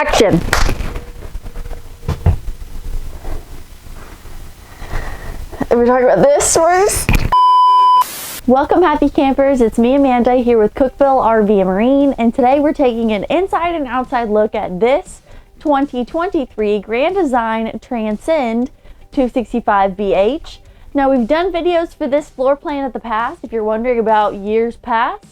Action. We're talking about this first. Welcome, happy campers. It's me, Amanda, here with Cookeville RV and Marine, and today we're taking an inside and outside look at this 2023 Grand Design Transcend 265BH. Now, we've done videos for this floor plan in the past, if you're wondering about years past,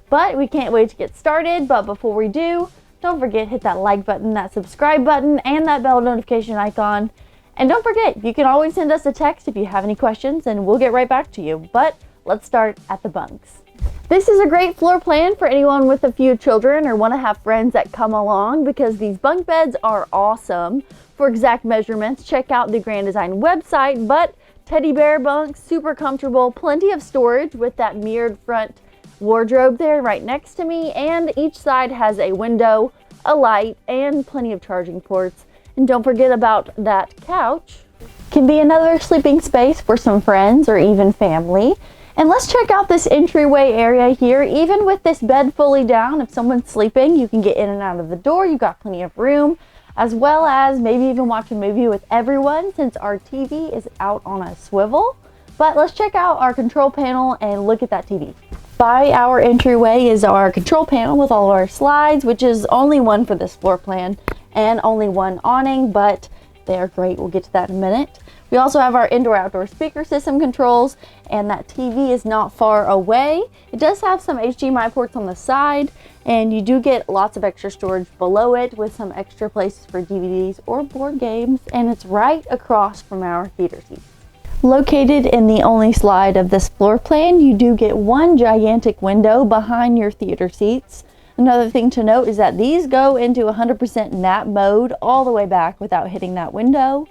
but we can't wait to get started. But before we do, don't forget, hit that like button, that subscribe button, and that bell notification icon. And don't forget, you can always send us a text if you have any questions, and we'll get right back to you. But let's start at the bunks. This is a great floor plan for anyone with a few children or want to have friends that come along, because these bunk beds are awesome. For exact measurements, check out the Grand Design website, but teddy bear bunks, super comfortable, plenty of storage with that mirrored front wardrobe there right next to me, and each side has a window, a light, and plenty of charging ports. And don't forget about that couch. Can be another sleeping space for some friends or even family. And let's check out this entryway area here. Even with this bed fully down, if someone's sleeping, you can get in and out of the door. You've got plenty of room, as well as maybe even watch a movie with everyone, since our TV is out on a swivel. But let's check out our control panel and look at that TV. By our entryway is our control panel with all of our slides, which is only one for this floor plan and only one awning, but they're great. We'll get to that in a minute. We also have our indoor-outdoor speaker system controls, and that TV is not far away. It does have some HDMI ports on the side, and you do get lots of extra storage below it with some extra places for DVDs or board games, and it's right across from our theater seats. Located in the only slide of this floor plan, you do get one gigantic window behind your theater seats. Another thing to note is that these go into 100% nap mode all the way back without hitting that window.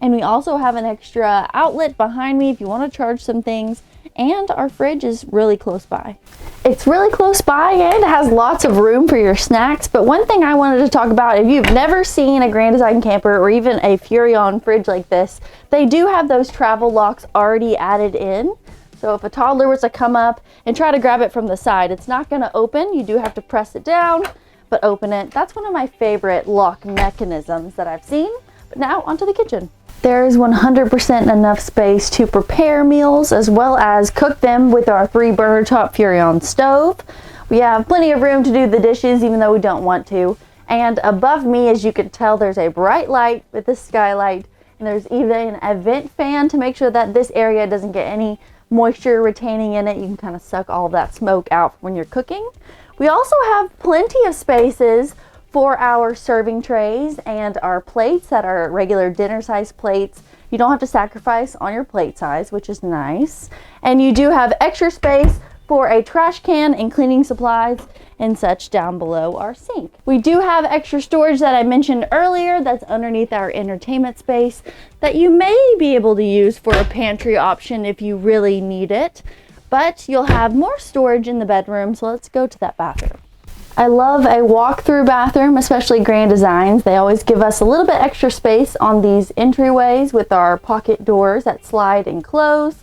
And we also have an extra outlet behind me if you want to charge some things, and our fridge is really close by. It's really close by and has lots of room for your snacks. But one thing I wanted to talk about, if you've never seen a Grand Design camper or even a Furrion fridge like this, they do have those travel locks already added in. So if a toddler was to come up and try to grab it from the side, it's not going to open. You do have to press it down, but open it. That's one of my favorite lock mechanisms that I've seen. But now onto the kitchen. There is 100% enough space to prepare meals as well as cook them with our 3-burner top Furrion stove. We have plenty of room to do the dishes even though we don't want to. And above me, as you can tell, there's a bright light with the skylight, and there's even a vent fan to make sure that this area doesn't get any moisture retaining in it. You can kind of suck all of that smoke out when you're cooking. We also have plenty of spaces for our serving trays and our plates that are regular dinner size plates. You don't have to sacrifice on your plate size, which is nice. And you do have extra space for a trash can and cleaning supplies and such down below our sink. We do have extra storage that I mentioned earlier that's underneath our entertainment space that you may be able to use for a pantry option if you really need it. But you'll have more storage in the bedroom, so let's go to that bathroom. I love a walk-through bathroom, especially Grand Designs. They always give us a little bit extra space on these entryways with our pocket doors that slide and close.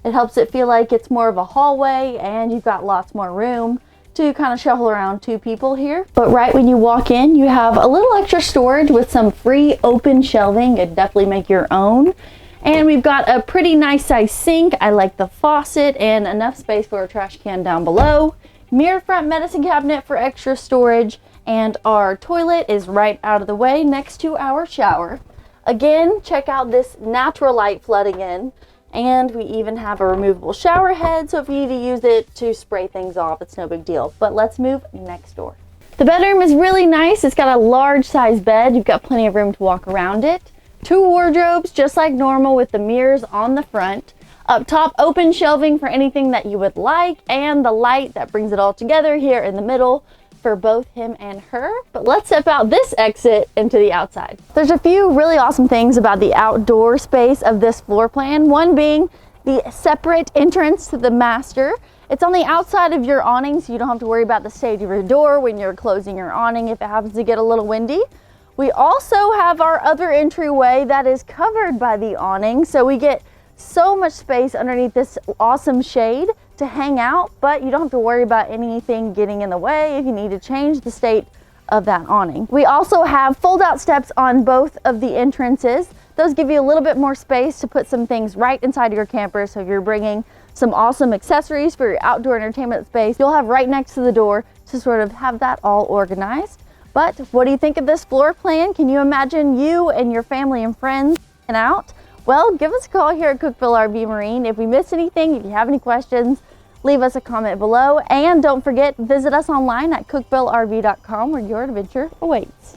It helps it feel like it's more of a hallway, and you've got lots more room to kind of shuffle around 2 people here. But right when you walk in, you have a little extra storage with some free open shelving. It'd definitely make your own. And we've got a pretty nice size sink. I like the faucet and enough space for a trash can down below. Mirror front medicine cabinet for extra storage, and our toilet is right out of the way next to our shower. Again, check out this natural light flooding in, and we even have a removable shower head, so if you need to use it to spray things off, it's no big deal. But let's move next door. The bedroom is really nice. It's got a large size bed. You've got plenty of room to walk around it. 2 wardrobes just like normal with the mirrors on the front. Up top, open shelving for anything that you would like, and the light that brings it all together here in the middle for both him and her. But let's step out this exit into the outside. There's a few really awesome things about the outdoor space of this floor plan. One being the separate entrance to the master. It's on the outside of your awning, so you don't have to worry about the safety of your door when you're closing your awning if it happens to get a little windy. We also have our other entryway that is covered by the awning, so we get so much space underneath this awesome shade to hang out, but you don't have to worry about anything getting in the way if you need to change the state of that awning. We also have fold out steps on both of the entrances. Those give you a little bit more space to put some things right inside of your camper. So if you're bringing some awesome accessories for your outdoor entertainment space, you'll have right next to the door to sort of have that all organized. But what do you think of this floor plan? Can you imagine you and your family and friends hanging out? Well, give us a call here at Cookeville RV Marine. If we missed anything, if you have any questions, leave us a comment below. And don't forget, visit us online at cookvillerv.com where your adventure awaits.